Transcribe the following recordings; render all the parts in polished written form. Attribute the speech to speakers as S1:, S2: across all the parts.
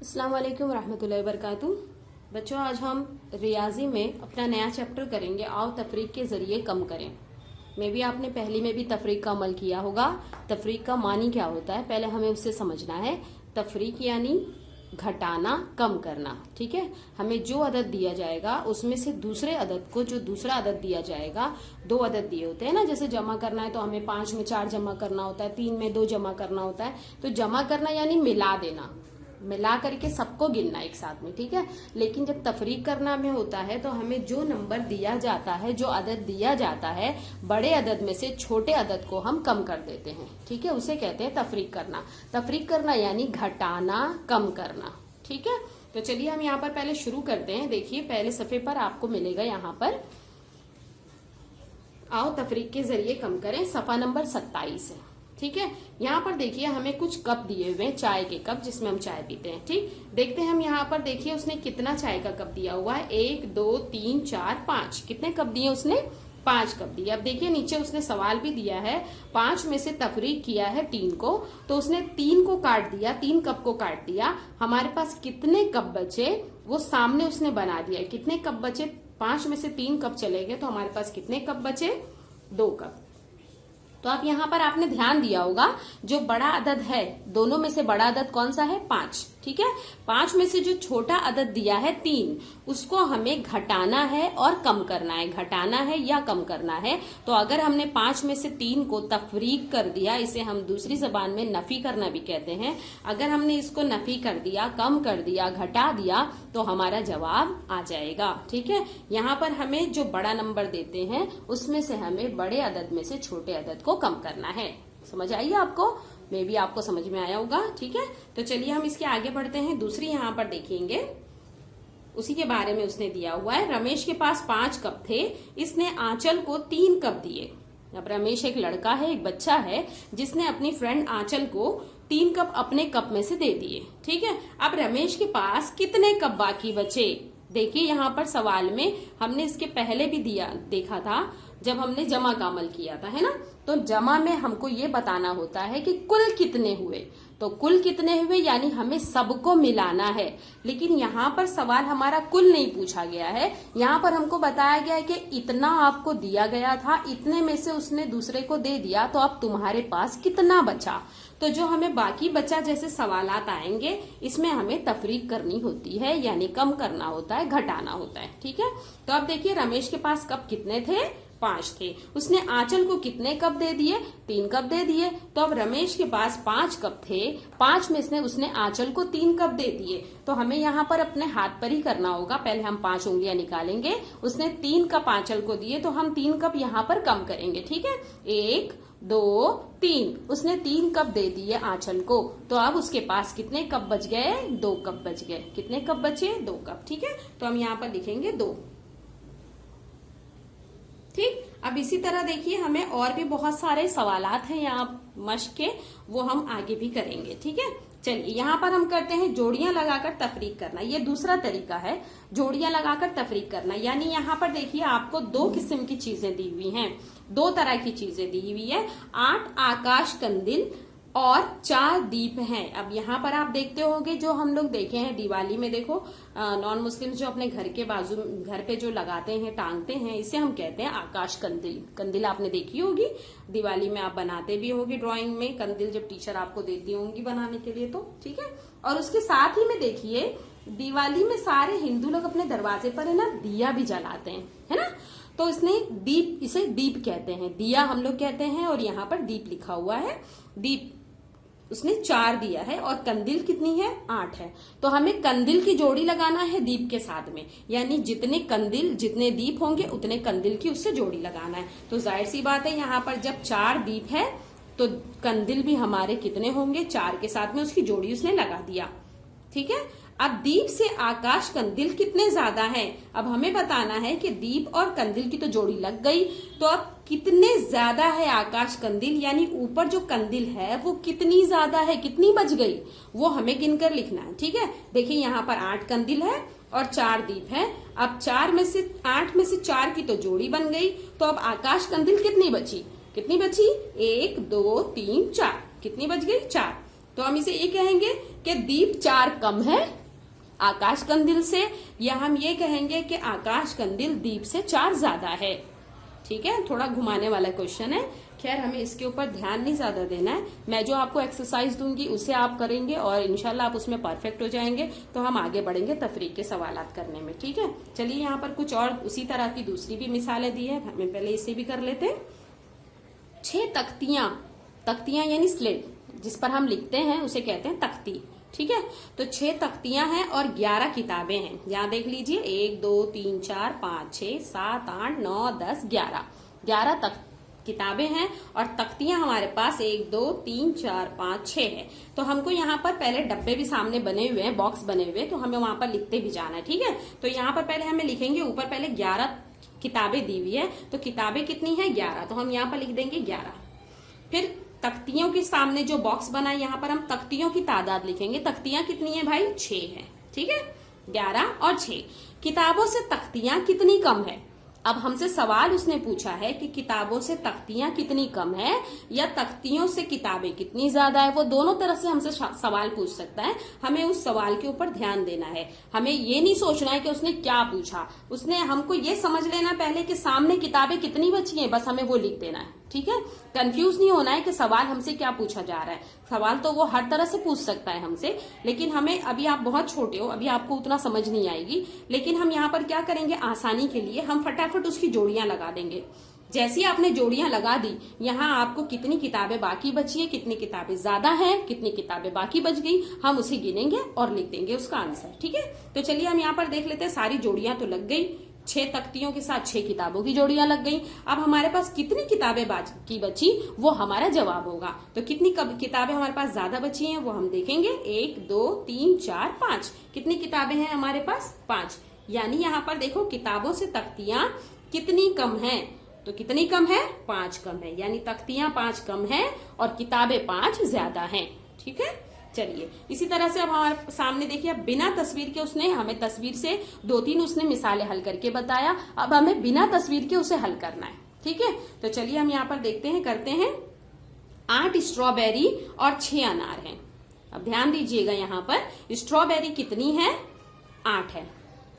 S1: अस्सलाम वालेकुम रहमतुल्लाहि वबरकातुहू। बच्चों, आज हम रियाजी में अपना नया चैप्टर करेंगे, आओ तफरीक के जरिए कम करें। मे भी आपने पहली में भी तफरीक का अमल किया होगा। तफरीक का मानी क्या होता है, पहले हमें उससे समझना है। तफरीक यानी घटाना, कम करना। ठीक है, हमें जो अदद दिया जाएगा उसमें से दूसरे अदद को, जो दूसरा अदद दिया जाएगा, दो अदद दिए होते हैं ना, जैसे जमा करना है तो हमें 5 में 4 जमा करना होता है, 3 में 2 जमा करना होता है। तो जमा करना यानी मिला देना, मिला करके सबको गिनना एक साथ में। ठीक है, लेकिन जब तफरीक करना में होता है तो हमें जो नंबर दिया जाता है, जो अदद दिया जाता है, बड़े अदद में से छोटे अदद को हम कम कर देते हैं। ठीक है, उसे कहते हैं तफरीक करना। तफरीक करना यानी घटाना, कम करना। ठीक है, तो चलिए हम यहाँ पर पहले शुरू करते हैं। देखिए पहले सफे पर आपको मिलेगा यहाँ पर आओ तफरीक के जरिए कम करें, सफा नंबर 27 है। ठीक है, यहाँ पर देखिए हमें कुछ कप दिए हुए हैं, चाय के कप जिसमें हम चाय पीते हैं। ठीक, देखते हैं हम यहाँ पर। देखिए उसने कितना चाय का कप दिया हुआ है, 1 2 3 4 5। कितने कप दिए उसने? 5 कप दिए। अब देखिए नीचे उसने सवाल भी दिया है, 5 में से तफरीक किया है 3 को, तो उसने 3 को काट दिया, 3 कप को काट दिया। हमारे पास कितने कप बचे वो सामने उसने बना दिया। कितने कप बचे? 5 में से 3 कप चले गए तो हमारे पास कितने कप बचे? 2 कप। तो आप यहाँ पर आपने ध्यान दिया होगा, जो बड़ा अदद है, दोनों में से बड़ा अदद कौन सा है? 5। ठीक है, 5 में से जो छोटा अदद दिया है 3, उसको हमें घटाना है और कम करना है। घटाना है या कम करना है। तो अगर हमने 5 में से 3 को तफरीक कर दिया, इसे हम दूसरी जबान में नफी करना भी कहते हैं। अगर हमने इसको नफी कर दिया, कम कर दिया, घटा दिया, तो हमारा जवाब आ जाएगा। ठीक है, यहाँ पर हमें जो बड़ा नंबर देते हैं उसमें से हमें बड़े अदद में से छोटे अदद को कम करना है। समझ आई आपको? मे भी आपको समझ में आया होगा। ठीक है, तो चलिए हम इसके आगे बढ़ते हैं। दूसरी यहाँ पर देखेंगे, उसी के बारे में उसने दिया हुआ है। रमेश के पास 5 कप थे, इसने आंचल को 3 कप दिए। अब रमेश एक लड़का है, एक बच्चा है, जिसने अपनी फ्रेंड आंचल को 3 कप अपने कप में से दे दिए। ठीक है, अब रमेश के पास कितने कप बाकी बचे? देखिए यहाँ पर सवाल में हमने इसके पहले भी देखा था जब हमने जमा का अमल किया था, है ना। तो जमा में हमको ये बताना होता है कि कुल कितने हुए। तो कुल कितने हुए यानी हमें सबको मिलाना है। लेकिन यहाँ पर सवाल हमारा कुल नहीं पूछा गया है, यहाँ पर हमको बताया गया है कि इतना आपको दिया गया था, इतने में से उसने दूसरे को दे दिया, तो अब तुम्हारे पास कितना बचा। तो जो हमें बाकी बचा जैसे सवालात आएंगे, इसमें हमें तफरीक करनी होती है, यानी कम करना होता है, घटाना होता है। ठीक है, तो अब देखिए रमेश के पास कप कितने थे? 5 थे। उसने आंचल को कितने कप दे दिए? 3 कप दे दिए। तो अब रमेश के पास 5 कप थे, 5 में से उसने आंचल को 3 कप दे दिए। तो हमें यहाँ पर अपने हाथ पर ही करना होगा। पहले हम 5 उंगलियां निकालेंगे। उसने 3 कप आंचल को दिए, तो हम 3 कप यहाँ पर कम करेंगे। ठीक है, 1 2 3, उसने 3 कप दे दिए आंचल को, तो अब उसके पास कितने कप बच गए? 2 कप बच गए। कितने कप बचे? 2 कप। ठीक है, तो हम यहाँ पर लिखेंगे 2। ठीक, अब इसी तरह देखिए हमें और भी बहुत सारे सवालात हैं यहाँ मश्क के, वो हम आगे भी करेंगे। ठीक है, चलिए यहाँ पर हम करते हैं जोड़ियां लगाकर तफरीक करना। ये दूसरा तरीका है, जोड़ियां लगाकर तफरीक करना। यानी यहाँ पर देखिए आपको 2 किस्म की चीजें दी हुई हैं, 2 तरह की चीजें दी हुई है। 8 आकाश कंदिल और 4 दीप हैं। अब यहाँ पर आप देखते होंगे, जो हम लोग देखे हैं दिवाली में, देखो नॉन मुस्लिम्स जो अपने घर के बाजू, घर पे जो लगाते हैं, टांगते हैं, इसे हम कहते हैं आकाश कंदिल। कंदिल आपने देखी होगी, दिवाली में आप बनाते भी होगी ड्राइंग में कंदिल, जब टीचर आपको देती होंगी बनाने के लिए। तो ठीक है, और उसके साथ ही में देखिए दिवाली में सारे हिंदू लोग अपने दरवाजे पर है ना दिया भी जलाते हैं, है ना। तो इसने दीप, इसे दीप कहते हैं, दिया हम लोग कहते हैं, और यहाँ पर दीप लिखा हुआ है। दीप उसने 4 दिया है, और कंदिल कितनी है? 8 है। तो हमें कंदिल की जोड़ी लगाना है दीप के साथ में, यानी जितने कंदिल, जितने दीप होंगे उतने कंदिल की उससे जोड़ी लगाना है। तो जाहिर सी बात है, यहाँ पर जब 4 दीप है तो कंदिल भी हमारे कितने होंगे? 4 के साथ में उसकी जोड़ी उसने लगा दिया। ठीक है, अब दीप से आकाश कंदिल कितने ज्यादा हैं? अब हमें बताना है कि दीप और कंदिल की तो जोड़ी लग गई, तो अब कितने ज्यादा है आकाश कंदिल, यानी ऊपर जो कंदिल है वो कितनी ज्यादा है, कितनी बच गई, वो हमें गिनकर लिखना है। ठीक है, देखिए यहाँ पर 8 कंदिल है और 4 दीप है। अब 8 में से 4 की तो जोड़ी बन गई, तो अब आकाश कंदिल कितनी बची? कितनी बची? 1 2 3 4। कितनी बच गई? 4। तो हम इसे ये कहेंगे कि दीप 4 कम है आकाश कंदील से, या हम ये कहेंगे कि आकाश कंदील दीप से 4 ज्यादा है। ठीक है, थोड़ा घुमाने वाला क्वेश्चन है। खैर हमें इसके ऊपर ध्यान नहीं ज्यादा देना है। मैं जो आपको एक्सरसाइज दूंगी उसे आप करेंगे और इंशाल्लाह आप उसमें परफेक्ट हो जाएंगे। तो हम आगे बढ़ेंगे तफरीक के सवालात करने में। ठीक है, चलिए यहाँ पर कुछ और उसी तरह की दूसरी भी मिसालें दी है, हमें पहले इसे भी कर लेते हैं। 6 तख्तियां, तख्तियां यानी स्लेट जिस पर हम लिखते हैं उसे कहते हैं तख्ती। ठीक है, तो 6 तख्तियां हैं और 11 किताबें हैं। यहाँ देख लीजिए 1 2 3 4 5 6 7 8 9 10 11 11 किताबें हैं और तख्तियां हमारे पास 1 2 3 4 5 6 है। तो हमको यहाँ पर पहले डब्बे भी सामने बने हुए हैं, बॉक्स बने हुए, तो हमें वहां पर लिखते भी जाना है। ठीक है, तो यहाँ पर पहले हमें लिखेंगे, ऊपर पहले 11 किताबें दी हुई है, तो किताबें कितनी है 11, तो हम यहाँ पर लिख देंगे 11। फिर तख्तियों के सामने जो बॉक्स बना है यहाँ पर हम तख्तियों की तादाद लिखेंगे। तख्तियां कितनी है भाई 6 है। ठीक है, 11 और 6। किताबों से तख्तियां कितनी कम है। अब हमसे सवाल उसने पूछा है कि किताबों से तख्तियां कितनी कम है या तख्तियों से किताबें कितनी ज्यादा है। वो दोनों तरह से हमसे सवाल पूछ सकता है, हमें उस सवाल के ऊपर ध्यान देना है। हमें ये नहीं सोचना है कि उसने क्या पूछा, उसने हमको ये समझ लेना पहले कि सामने किताबें कितनी बची हैं, बस हमें वो लिख देना है। ठीक है, कंफ्यूज नहीं होना है कि सवाल हमसे क्या पूछा जा रहा है। सवाल तो वो हर तरह से पूछ सकता है हमसे, लेकिन हमें, अभी आप बहुत छोटे हो, अभी आपको उतना समझ नहीं आएगी, लेकिन हम यहाँ पर क्या करेंगे, आसानी के लिए हम फटाफट उसकी जोड़ियां लगा देंगे। जैसी आपने जोड़ियां लगा दी, यहाँ आपको कितनी किताबें बाकी बची है, कितनी किताबें ज्यादा हैं, कितनी किताबें बाकी बच गई, हम उसे गिनेंगे और लिख देंगे उसका आंसर। ठीक है, तो चलिए हम यहाँ पर देख लेते हैं। सारी जोड़ियां तो लग गई, 6 तख्तियों के साथ 6 किताबों की जोड़ियां लग गई। अब हमारे पास कितनी किताबें बाकी बची वो हमारा जवाब होगा। तो कितनी किताबें हमारे पास ज्यादा बची हैं वो हम देखेंगे। 1 2 3 4 5। कितनी किताबें हैं हमारे पास 5। यानी यहाँ पर देखो किताबों से तख्तियां कितनी कम हैं, तो कितनी कम है 5 कम है, यानी तख्तियां 5 कम है और किताबें 5 ज्यादा हैं। ठीक है, चलिए इसी तरह से अब हमारे सामने देखिए, बिना तस्वीर के उसने हमें तस्वीर से 2-3 उसने मिसालें हल करके बताया। अब हमें बिना तस्वीर के उसे हल करना है। ठीक है, तो चलिए हम यहाँ पर देखते हैं, करते हैं। 8 स्ट्रॉबेरी और 6 अनार हैं। अब ध्यान दीजिएगा, यहाँ पर स्ट्रॉबेरी कितनी है 8 है।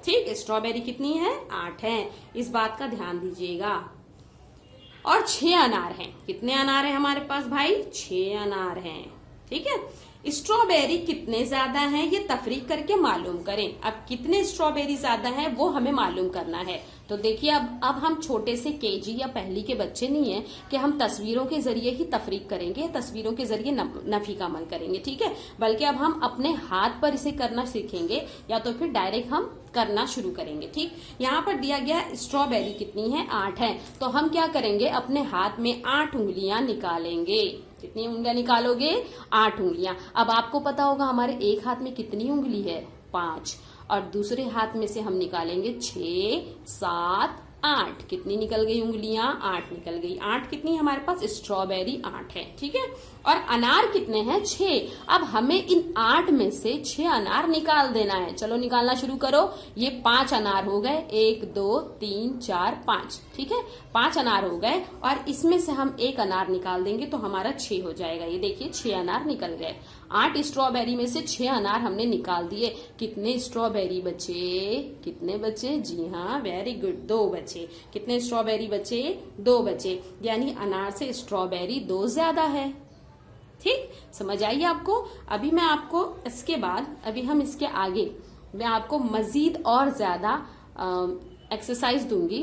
S1: ठीक, स्ट्रॉबेरी कितनी है 8 है, इस बात का ध्यान दीजिएगा। और 6 अनार हैं। कितने अनार है हमारे पास भाई 6 अनार हैं। ठीक है, स्ट्रॉबेरी कितने ज्यादा हैं ये तफरीक करके मालूम करें। अब कितने स्ट्रॉबेरी ज्यादा हैं वो हमें मालूम करना है। तो देखिए, अब हम छोटे से केजी या पहली के बच्चे नहीं है कि हम तस्वीरों के जरिए ही तफरीक करेंगे, तस्वीरों के जरिए नफी का अमल करेंगे। ठीक है, बल्कि अब हम अपने हाथ पर इसे करना सीखेंगे या तो फिर डायरेक्ट हम करना शुरू करेंगे। ठीक, यहाँ पर दिया गया स्ट्रॉबेरी कितनी है 8 है, तो हम क्या करेंगे, अपने हाथ में 8 उंगलियां निकालेंगे। कितनी उंगलियां निकालोगे 8 उंगलियां। अब आपको पता होगा हमारे एक हाथ में कितनी उंगली है 5, और दूसरे हाथ में से हम निकालेंगे 6 7 8। कितनी निकल गई उंगलियां 8 निकल गई। 8 कितनी हमारे पास स्ट्रॉबेरी 8 है। ठीक है, और अनार कितने हैं 6। अब हमें इन 8 में से 6 अनार निकाल देना है। चलो निकालना शुरू करो। ये 5 अनार हो गए, 1 2 3 4 5। ठीक है, 5 अनार हो गए और इसमें से हम 1 अनार निकाल देंगे तो हमारा 6 हो जाएगा। ये देखिए 6 अनार निकल गए। 8 स्ट्रॉबेरी में से 6 अनार हमने निकाल दिए। कितने स्ट्रॉबेरी बचे, कितने बचे, जी हाँ वेरी गुड, 2 बचे। कितने स्ट्रॉबेरी बचे 2 बचे, यानी अनार से स्ट्रॉबेरी 2 ज्यादा है। ठीक, समझ आई आपको। अभी मैं आपको इसके बाद, अभी हम इसके आगे मैं आपको मजीद और ज्यादा एक्सरसाइज दूंगी,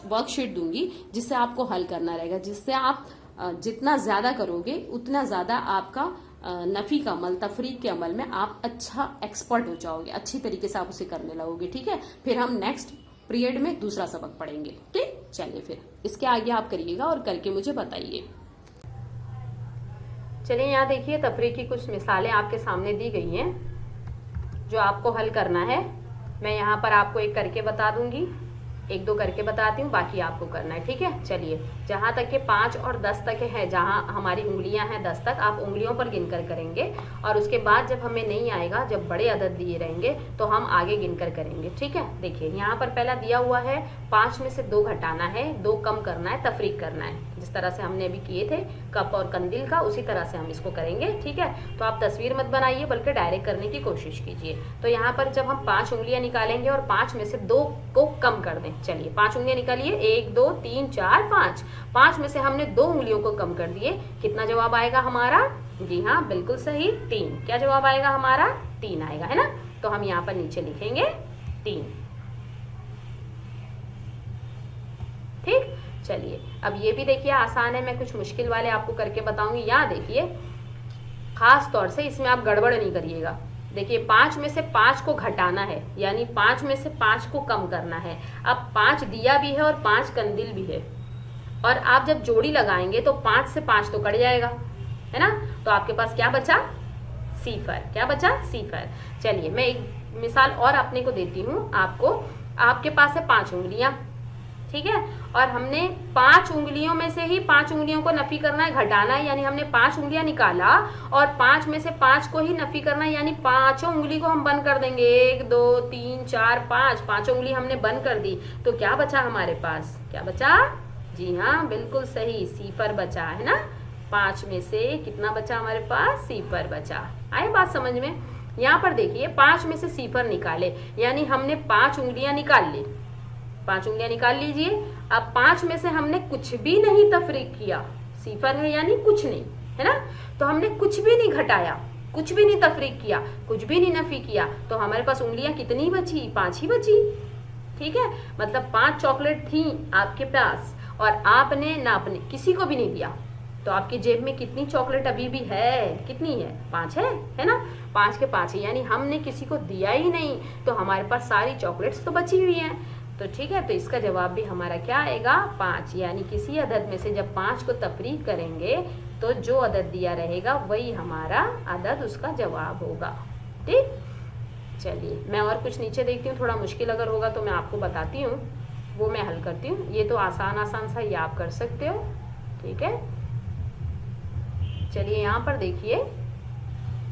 S1: वर्कशीट दूंगी, जिससे आपको हल करना रहेगा, जिससे आप जितना ज्यादा करोगे उतना ज्यादा आपका नफी का अमल, तफरीक के अमल में आप अच्छा एक्सपर्ट हो जाओगे, अच्छी तरीके से आप उसे करने लगोगे। ठीक है, फिर हम नेक्स्ट पीरियड में दूसरा सबक पढ़ेंगे। ठीक, चलिए फिर इसके आगे आप करिएगा और करके मुझे बताइए। चलिए यहाँ देखिए, तफरीक की कुछ मिसालें आपके सामने दी गई हैं जो आपको हल करना है। मैं यहाँ पर आपको एक करके बता दूंगी, 1-2 करके बताती हूँ, बाकी आपको करना है। ठीक है, चलिए जहाँ तक के 5 और 10 तक है, जहाँ हमारी उंगलियां हैं 10 तक, आप उंगलियों पर गिनकर करेंगे और उसके बाद जब हमें नहीं आएगा, जब बड़े अदद दिए रहेंगे तो हम आगे गिनकर करेंगे। ठीक है, देखिए यहाँ पर पहला दिया हुआ है 5 में से 2 घटाना है, 2 कम करना है, तफरीक करना है। जिस तरह से हमने अभी किए थे कप और कंदील का, उसी तरह से हम इसको करेंगे। ठीक है, तो आप तस्वीर मत बनाइए बल्कि डायरेक्ट करने की कोशिश कीजिए। तो यहाँ पर जब हम 5 उंगलियां निकालेंगे और 5 में से 2 को कम कर दें। चलिए 5 उंगलियां निकालिए, 1 2 3 4 5। 5 में से हमने 2 उंगलियों को कम कर दिए, कितना जवाब आएगा हमारा? जी हाँ, बिल्कुल सही, 3। क्या जवाब आएगा हमारा? 3 आएगा, है ना। तो हम यहाँ पर नीचे लिखेंगे 3। ठीक, चलिए अब ये भी देखिए आसान है, मैं कुछ मुश्किल वाले आपको करके बताऊंगी। यहाँ देखिए, खास तौर से इसमें आप गड़बड़ नहीं करिएगा। देखिए 5 में से 5 को घटाना है, यानी 5 में से 5 को कम करना है। अब 5 दिया भी है और 5 कंदील भी है, और आप जब जोड़ी लगाएंगे तो 5 से 5 तो कट जाएगा, है ना। तो आपके पास क्या बचा? सिफर। क्या बचा? सिफर। चलिए मैं एक मिसाल और अपने को देती हूँ आपको। आपके पास है 5 उंगलियां, ठीक है, और हमने 5 उंगलियों में से ही 5 उंगलियों को नफी करना है, घटाना है, यानी हमने 5 उंगलियां निकाला और 5 में से 5 को ही नफी करना है, यानी 5 उंगली को हम बंद कर देंगे। 1 2 3 4 5, 5 उंगली हमने बंद कर दी। तो क्या बचा हमारे पास? क्या बचा? जी हाँ, बिल्कुल सही, सिफर बचा, है ना। 5 में से कितना बचा हमारे पास? सिफर बचा। आए बात समझ में? यहाँ पर देखिए 5 में से सिफर निकाले, यानी हमने 5 उंगलियां निकाल ली। 5 उंगलियां निकाल लीजिए। अब 5 में से हमने कुछ भी नहीं तफरीक किया, सिफर है यानी कुछ नहीं, है ना। तो हमने कुछ भी नहीं घटाया, कुछ भी नहीं तफरीक किया, कुछ भी नहीं नफी किया, तो हमारे पास उंगलियां कितनी बची? 5 ही बची। ठीक है, मतलब 5 चॉकलेट थी आपके पास और आपने किसी को भी नहीं दिया, तो आपकी जेब में कितनी चॉकलेट अभी भी है? कितनी है? 5 है ना। 5 के 5 है, यानी हमने किसी को दिया ही नहीं, तो हमारे पास सारी चॉकलेट्स तो बची हुई हैं। तो ठीक है, तो इसका जवाब भी हमारा क्या आएगा? 5। यानी किसी अदद में से जब 5 को तफरीक करेंगे तो जो अदद दिया रहेगा वही हमारा अदद, उसका जवाब होगा। ठीक, चलिए मैं और कुछ नीचे देखती हूँ, थोड़ा मुश्किल अगर होगा तो मैं आपको बताती हूँ, वो मैं हल करती हूँ। ये तो आसान आसान सा, ये आप कर सकते हो। ठीक है, चलिए यहाँ पर देखिए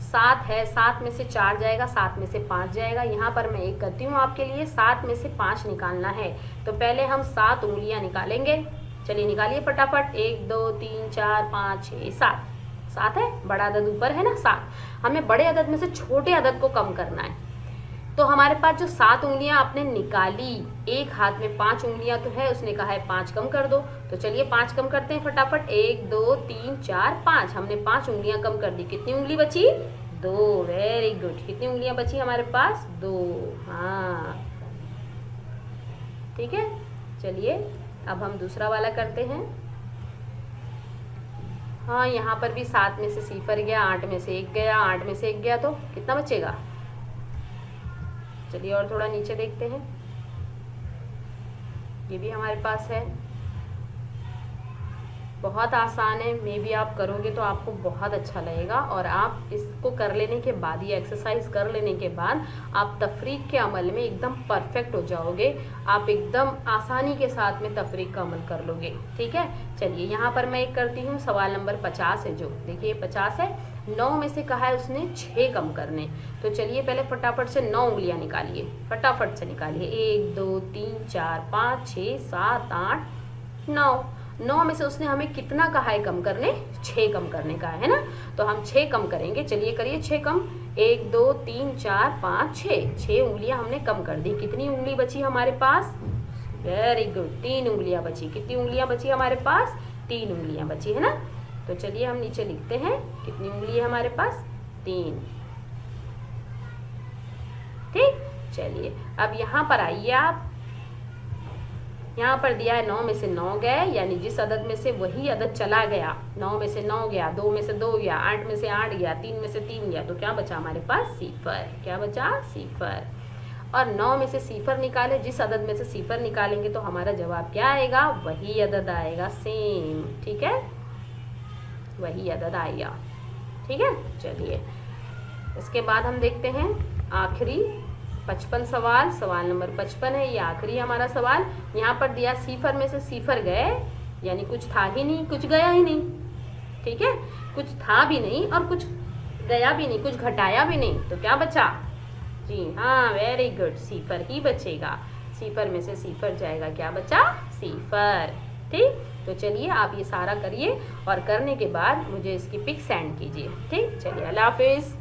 S1: 7 है, 7 में से 4 जाएगा, 7 में से 5 जाएगा। यहाँ पर मैं एक करती हूँ आपके लिए, 7 में से 5 निकालना है, तो पहले हम 7 उंगलियां निकालेंगे। चलिए निकालिए फटाफट। 1 2 3 4 5 6 7। 7 है, बड़ा अदद ऊपर है ना, 7। हमें बड़े अदद में से छोटे अदद को कम करना है। तो हमारे पास जो 7 उंगलियां आपने निकाली, एक हाथ में 5 उंगलियां तो है, उसने कहा है 5 कम कर दो, तो चलिए 5 कम करते हैं फटाफट। 1 2 3 4 5, हमने 5 उंगलियां कम कर दी। कितनी उंगली बची? 2। Very good. कितनी उंगलियां बची हमारे पास? 2। हाँ ठीक है, चलिए अब हम दूसरा वाला करते हैं। हाँ, यहाँ पर भी 7 में से सिफर गया, 8 में से 1 गया, 8 में से 1 गया, तो कितना बचेगा? चलिए और थोड़ा नीचे देखते हैं। ये भी हमारे पास है, बहुत आसान है। मे बी आप करोगे तो आपको बहुत अच्छा लगेगा, और आप इसको कर लेने के बाद, ये एक्सरसाइज कर लेने के बाद आप तफरीक के अमल में एकदम परफेक्ट हो जाओगे। आप एकदम आसानी के साथ में तफरीक का अमल कर लोगे। ठीक है, चलिए यहाँ पर मैं एक करती हूँ। सवाल नंबर 50 है, जो देखिए 50 है। 9 में से कहा है उसने 6 कम करने, तो चलिए पहले फटाफट से 9 उंगलियां निकालिए, फटाफट से निकालिए। 1 2 3 4 5 6 7 8 9। 9 में से उसने हमें कितना कहा है कम करने? 6 कम करने का है ना, तो हम 6 कम करेंगे। चलिए करिए 6 कम। 1 2 3 4 5 6, 6 उंगलियां हमने कम कर दी। कितनी उंगली बची हमारे पास? वेरी गुड, 3 उंगलियां बची। कितनी उंगलियां बची हमारे पास? 3 उंगलियां बची, है ना। तो चलिए हम नीचे लिखते हैं, कितनी उंगली है हमारे पास? 3। ठीक, चलिए अब यहाँ पर आइए आप। यहाँ पर दिया है 9 में से 9 गए, यानी जिस अदद में से वही अदद चला गया। 9 में से 9 गया, 2 में से 2 गया, 8 में से 8 गया, 3 में से 3 गया, तो क्या बचा हमारे पास? सिफर। क्या बचा? सिफर। और 9 में से सिफर निकाले, जिस अदद में से सिफर निकालेंगे तो हमारा जवाब क्या आएगा? वही अदद आएगा, सेम। ठीक है, वही अदद आएगा। ठीक है, चलिए इसके बाद हम देखते हैं आखिरी 55 सवाल। सवाल नंबर 55 है, ये आखिरी हमारा सवाल। यहाँ पर दिया सिफर में से सिफर गए, यानी कुछ था ही नहीं, कुछ गया ही नहीं। ठीक है, कुछ था भी नहीं और कुछ गया भी नहीं, कुछ घटाया भी नहीं, तो क्या बचा? जी हाँ, वेरी गुड, सिफर ही बचेगा। सिफर में से सिफर जाएगा, क्या बचा? सिफर। ठीक, तो चलिए आप ये सारा करिए और करने के बाद मुझे इसकी पिक सेंड कीजिए। ठीक, चलिए अल्लाह हाफिज।